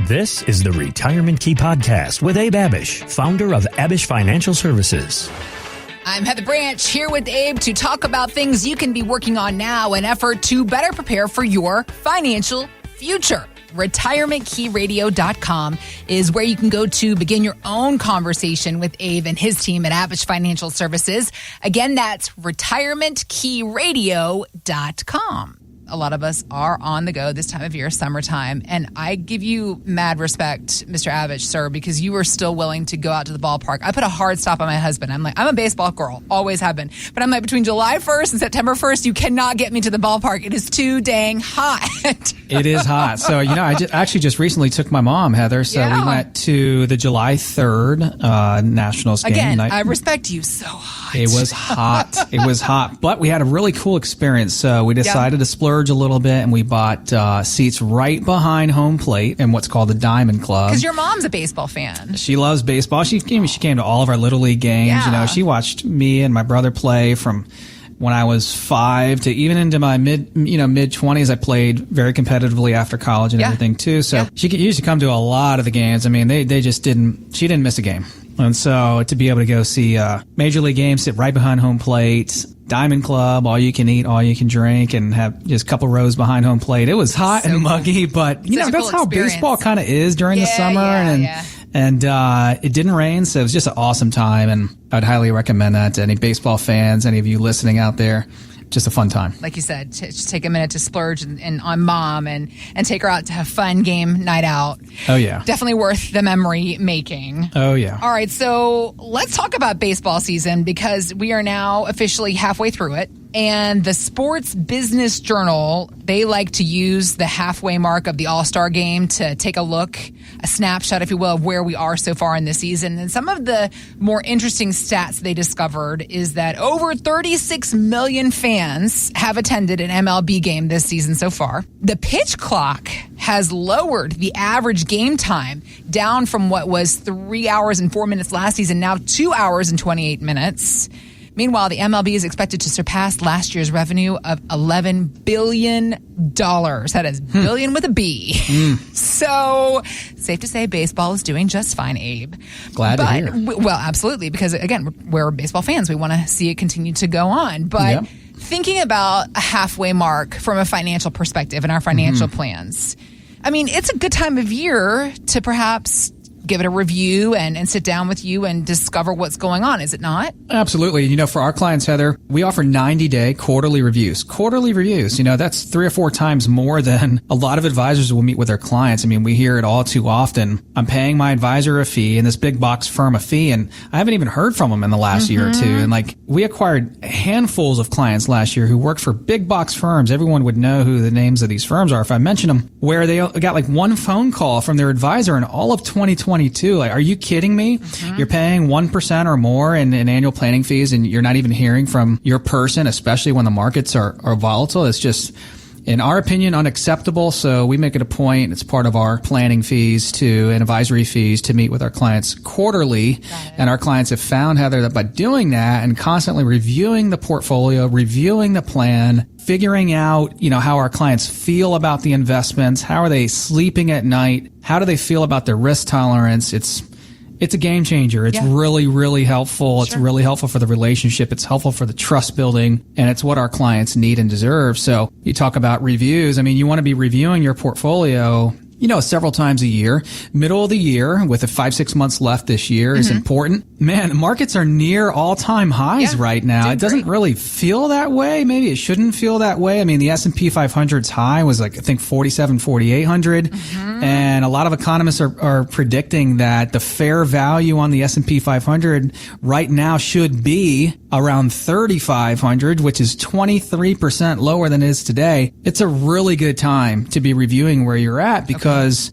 This is the Retirement Key Podcast with Abe Abich, founder of Abich Financial Services. I'm Heather Branch here with Abe to talk about things you can be working on now in effort to better prepare for your financial future. RetirementKeyRadio.com is where you can go to begin your own conversation with Abe and his team at Abich Financial Services. Again, that's RetirementKeyRadio.com. A lot of us are on the go this time of year, summertime, and I give you mad respect, Mr. Abich, sir, because you were still willing to go out to the ballpark. I put a hard stop on my husband. I'm a baseball girl, always have been. But I'm like, between July 1st and September 1st, you cannot get me to the ballpark. It is too dang hot. It is hot. So, I actually just recently took my mom, Heather. So we went to the July 3rd Nationals game. Again, I respect you so hot. It was hot. It was hot. But we had a really cool experience. So we decided to splurge a little bit, and we bought seats right behind home plate in what's called the Diamond Club. Because your mom's a baseball fan. She loves baseball. She came to all of our Little League games. Yeah. She watched me and my brother play from when I was 5 to even into my mid-20s. I played very competitively after college and everything too. So she used to come to a lot of the games. I mean, she didn't miss a game. And so to be able to go see Major League games, sit right behind home plate, Diamond Club, all you can eat, all you can drink, and have just a couple rows behind home plate. It was hot and muggy, but that's how baseball kind of is during the summer. And it didn't rain, so it was just an awesome time. And I'd highly recommend that to any baseball fans, any of you listening out there. Just a fun time. Like you said, just take a minute to splurge on mom and take her out to have fun game night out. Oh, yeah. Definitely worth the memory making. Oh, yeah. All right, so let's talk about baseball season because we are now officially halfway through it. And the Sports Business Journal, they like to use the halfway mark of the All-Star game to take a look, a snapshot, if you will, of where we are so far in the season. And some of the more interesting stats they discovered is that over 36 million fans have attended an MLB game this season so far. The pitch clock has lowered the average game time down from what was 3 hours and 4 minutes last season, now 2 hours and 28 minutes. Meanwhile, the MLB is expected to surpass last year's revenue of $11 billion. That is billion with a B. So, safe to say baseball is doing just fine, Abe. Glad to hear. Well, absolutely, because, again, we're baseball fans. We want to see it continue to go on. But thinking about a halfway mark from a financial perspective and our financial plans, I mean, it's a good time of year to perhaps give it a review and sit down with you and discover what's going on, is it not? Absolutely. For our clients, Heather, we offer 90-day quarterly reviews. Quarterly reviews, that's 3 or 4 times more than a lot of advisors will meet with their clients. I mean, we hear it all too often. I'm paying my advisor a fee and this big box firm a fee, and I haven't even heard from them in the last year or two. And we acquired handfuls of clients last year who worked for big box firms. Everyone would know who the names of these firms are if I mention them, where they got one phone call from their advisor in all of 2022. Are you kidding me? You're paying 1% or more in annual planning fees, and you're not even hearing from your person, especially when the markets are volatile. It's just, in our opinion, unacceptable. So we make it a point. It's part of our planning fees and advisory fees to meet with our clients quarterly. And our clients have found, Heather, that by doing that and constantly reviewing the portfolio, reviewing the plan, figuring out, how our clients feel about the investments, how are they sleeping at night, how do they feel about their risk tolerance, it's a game changer. It's really, really helpful. Sure. It's really helpful for the relationship. It's helpful for the trust building, and it's what our clients need and deserve. So you talk about reviews. I mean, you want to be reviewing your portfolio, several times a year. Middle of the year, with 5-6 months left this year, is important. Man, markets are near all-time highs right now. It doesn't really feel that way. Maybe it shouldn't feel that way. I mean, the S&P 500's high was 4,800. And a lot of economists are predicting that the fair value on the S&P 500 right now should be around 3,500, which is 23% lower than it is today. It's a really good time to be reviewing where you're at, because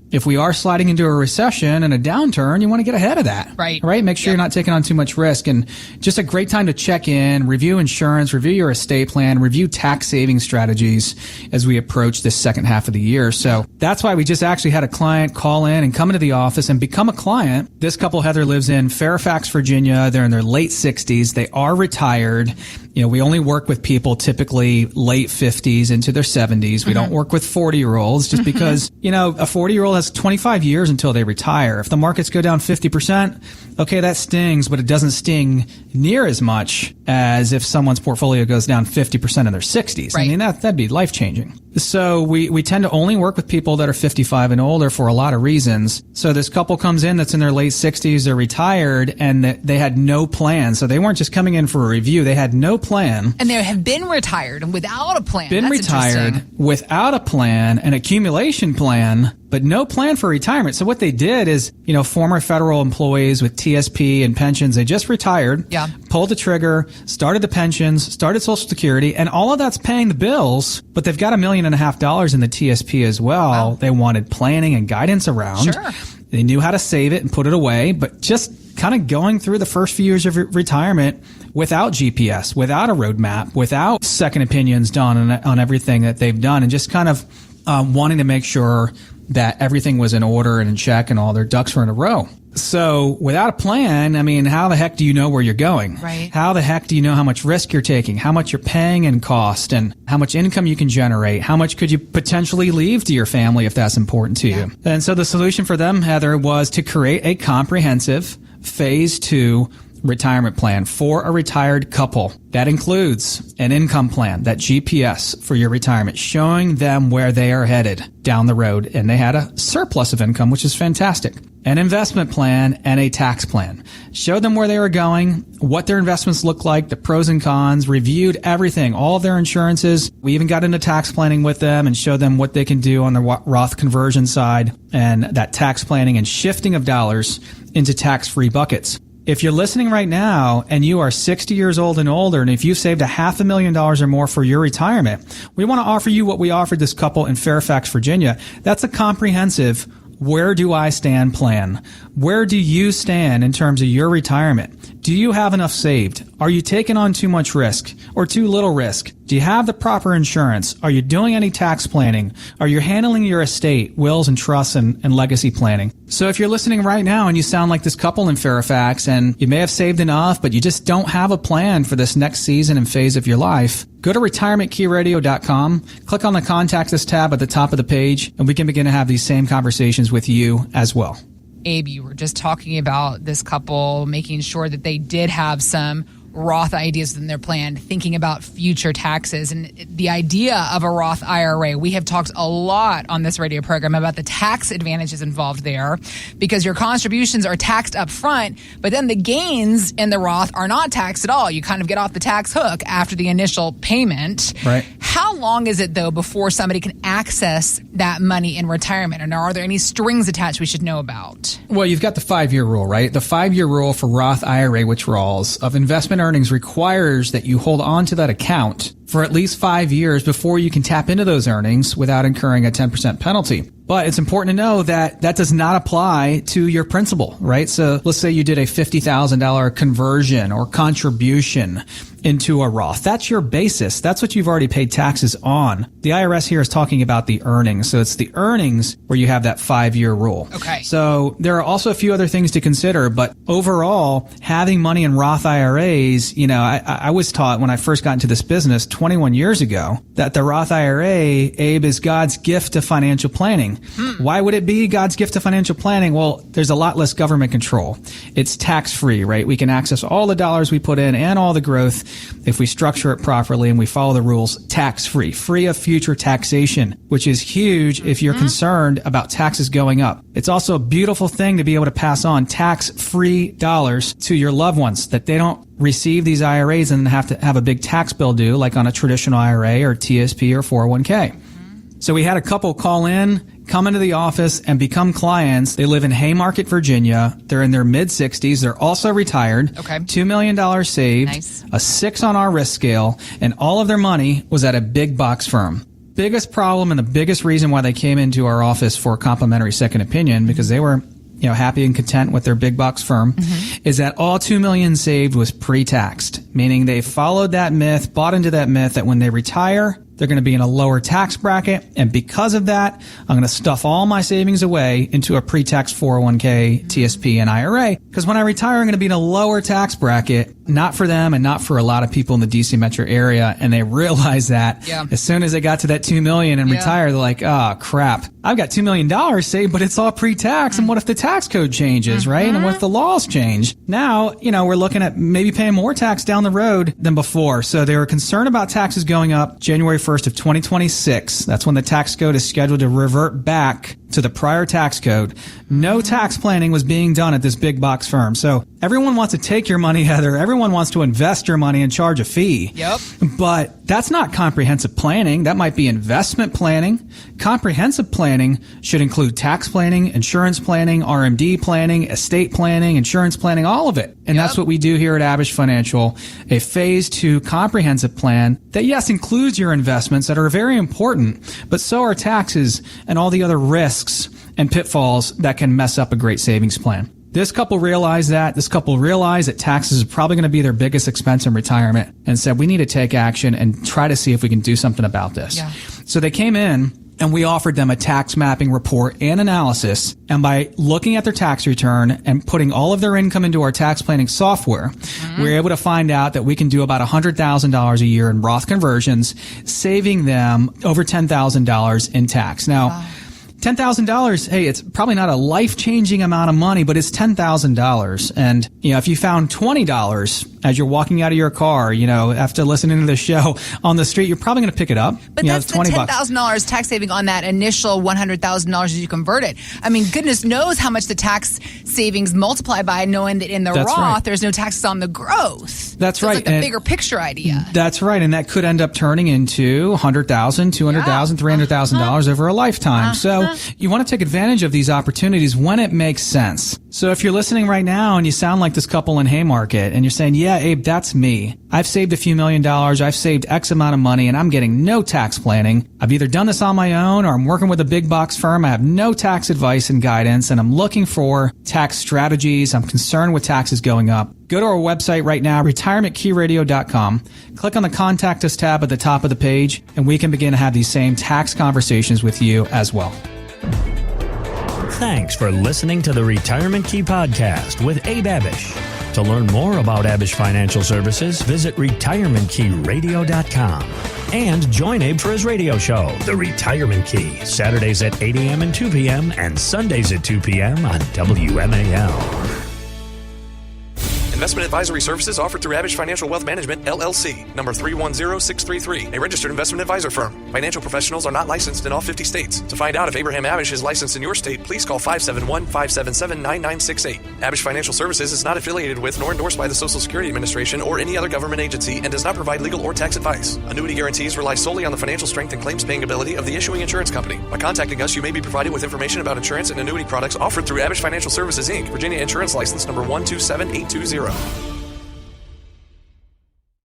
if we are sliding into a recession and a downturn, you want to get ahead of that. Right? Make sure you're not taking on too much risk. And just a great time to check in, review insurance, review your estate plan, review tax saving strategies as we approach this second half of the year. So that's why we just actually had a client call in and come into the office and become a client. This couple, Heather, lives in Fairfax, Virginia. They're in their late 60s. They are retired. We only work with people typically late 50s into their 70s. We don't work with 40-year-olds just because, a 40-year-old it's 25 years until they retire. If the markets go down 50%, okay, that stings, but it doesn't sting near as much as if someone's portfolio goes down 50% in their 60s. Right. I mean, that'd be life-changing. So we tend to only work with people that are 55 and older for a lot of reasons. So this couple comes in that's in their late 60s, they're retired, and they had no plan. So they weren't just coming in for a review. They had no plan. And they have been retired without a plan. Been That's retired without a plan, an accumulation plan, but no plan for retirement. So what they did is, former federal employees with TSP and pensions, they just retired, pulled the trigger, started the pensions, started Social Security, and all of that's paying the bills, but they've got $1.5 million in the TSP as well. Wow. They wanted planning and guidance around. Sure. They knew how to save it and put it away, but just kind of going through the first few years of retirement without GPS, without a roadmap, without second opinions done on everything that they've done, and just kind of wanting to make sure that everything was in order and in check and all their ducks were in a row. So without a plan, I mean, how the heck do you know where you're going? Right. How the heck do you know how much risk you're taking, how much you're paying in cost, and how much income you can generate? How much could you potentially leave to your family if that's important to you? And so the solution for them, Heather, was to create a comprehensive phase 2 retirement plan for a retired couple. That includes an income plan, that GPS for your retirement, showing them where they are headed down the road. And they had a surplus of income, which is fantastic. An investment plan and a tax plan. Showed them where they were going, what their investments look like, the pros and cons, reviewed everything, all of their insurances. We even got into tax planning with them and showed them what they can do on the Roth conversion side and that tax planning and shifting of dollars into tax-free buckets. If you're listening right now and you are 60 years old and older, and if you've saved $500,000 or more for your retirement, we want to offer you what we offered this couple in Fairfax, Virginia. That's a comprehensive where do I stand plan. Where do you stand in terms of your retirement? Do you have enough saved? Are you taking on too much risk or too little risk? Do you have the proper insurance? Are you doing any tax planning? Are you handling your estate, wills and trusts and legacy planning? So if you're listening right now and you sound like this couple in Fairfax and you may have saved enough, but you just don't have a plan for this next season and phase of your life, go to retirementkeyradio.com, click on the Contact Us tab at the top of the page, and we can begin to have these same conversations with you as well. Abe, you were just talking about this couple making sure that they did have some Roth ideas in their plan, thinking about future taxes. And the idea of a Roth IRA, we have talked a lot on this radio program about the tax advantages involved there, because your contributions are taxed up front, but then the gains in the Roth are not taxed at all. You kind of get off the tax hook after the initial payment. Right. How long is it, though, before somebody can access that money in retirement? And are there any strings attached we should know about? Well, you've got the 5-year rule, right? The 5-year rule for Roth IRA withdrawals of investment earnings requires that you hold on to that account for at least 5 years before you can tap into those earnings without incurring a 10% penalty. But it's important to know that that does not apply to your principal, right? So let's say you did a $50,000 conversion or contribution into a Roth. That's your basis. That's what you've already paid taxes on. The IRS here is talking about the earnings. So it's the earnings where you have that 5-year rule. Okay. So there are also a few other things to consider, but overall, having money in Roth IRAs, I was taught when I first got into this business 21 years ago that the Roth IRA, Abe, is God's gift to financial planning. Why would it be God's gift to financial planning? Well, there's a lot less government control. It's tax-free, right? We can access all the dollars we put in and all the growth if we structure it properly and we follow the rules tax-free, free of future taxation, which is huge if you're concerned about taxes going up. It's also a beautiful thing to be able to pass on tax-free dollars to your loved ones, that they don't receive these IRAs and have to have a big tax bill due, like on a traditional IRA or TSP or 401k. So we had a couple call in, come into the office, and become clients. They live in Haymarket, Virginia. They're in their mid-60s. They're also retired. Okay. $2 million saved, Nice. a 6 on our risk scale, and all of their money was at a big box firm. Biggest problem and the biggest reason why they came into our office for a complimentary second opinion, because they were happy and content with their big box firm, is that all $2 million saved was pre-taxed, meaning they followed that myth, bought into that myth that when they retire, they're going to be in a lower tax bracket. And because of that, I'm going to stuff all my savings away into a pre-tax 401k, TSP, and IRA. Because when I retire, I'm going to be in a lower tax bracket not for them and not for a lot of people in the DC metro area. And they realized that as soon as they got to that $2 million and retired, they're like, oh, crap. I've got $2 million saved, but it's all pre-tax. And what if the tax code changes, right? And what if the laws change? Now, we're looking at maybe paying more tax down the road than before. So they were concerned about taxes going up January 1st of 2026. That's when the tax code is scheduled to revert back to the prior tax code. No tax planning was being done at this big box firm. So everyone wants to take your money, Heather. Everyone wants to invest your money and charge a fee. Yep. But that's not comprehensive planning. That might be investment planning. Comprehensive planning should include tax planning, insurance planning, RMD planning, estate planning, insurance planning, all of it. And that's what we do here at Abich Financial, a phase 2 comprehensive plan that, yes, includes your investments that are very important, but so are taxes and all the other risks and pitfalls that can mess up a great savings plan. This couple realized that. This couple realized that taxes are probably going to be their biggest expense in retirement and said, we need to take action and try to see if we can do something about this. Yeah. So they came in and we offered them a tax mapping report and analysis. And by looking at their tax return and putting all of their income into our tax planning software, we were able to find out that we can do about $100,000 a year in Roth conversions, saving them over $10,000 in tax. Now, $10,000, hey, it's probably not a life-changing amount of money, but it's $10,000. And, if you found $20 as you're walking out of your car, after listening to the show on the street, you're probably going to pick it up. But that's the $10,000 tax saving on that initial $100,000 as you convert it. I mean, goodness knows how much the tax savings multiply by, knowing that in the Roth, there's no taxes on the growth. That's so right. It's like the bigger picture idea. That's right. And that could end up turning into $100,000, $200,000, $300,000 over a lifetime. So you want to take advantage of these opportunities when it makes sense. So if you're listening right now and you sound like this couple in Haymarket and you're saying, yeah, Abe, that's me. I've saved a few $1 million. I've saved X amount of money and I'm getting no tax planning. I've either done this on my own or I'm working with a big box firm. I have no tax advice and guidance and I'm looking for tax strategies. I'm concerned with taxes going up. Go to our website right now, retirementkeyradio.com. Click on the Contact Us tab at the top of the page and we can begin to have these same tax conversations with you as well. Thanks for listening to the Retirement Key Podcast with Abe Abich. To learn more about Abich Financial Services, visit retirementkeyradio.com. And join Abe for his radio show, The Retirement Key, Saturdays at 8 a.m. and 2 p.m. and Sundays at 2 p.m. on WMAL. Investment advisory services offered through Abich Financial Wealth Management, LLC, number 310633, a registered investment advisor firm. Financial professionals are not licensed in all 50 states. To find out if Abraham Abich is licensed in your state, please call 571-577-9968. Abich Financial Services is not affiliated with nor endorsed by the Social Security Administration or any other government agency and does not provide legal or tax advice. Annuity guarantees rely solely on the financial strength and claims paying ability of the issuing insurance company. By contacting us, you may be provided with information about insurance and annuity products offered through Abich Financial Services, Inc., Virginia Insurance License number 127820.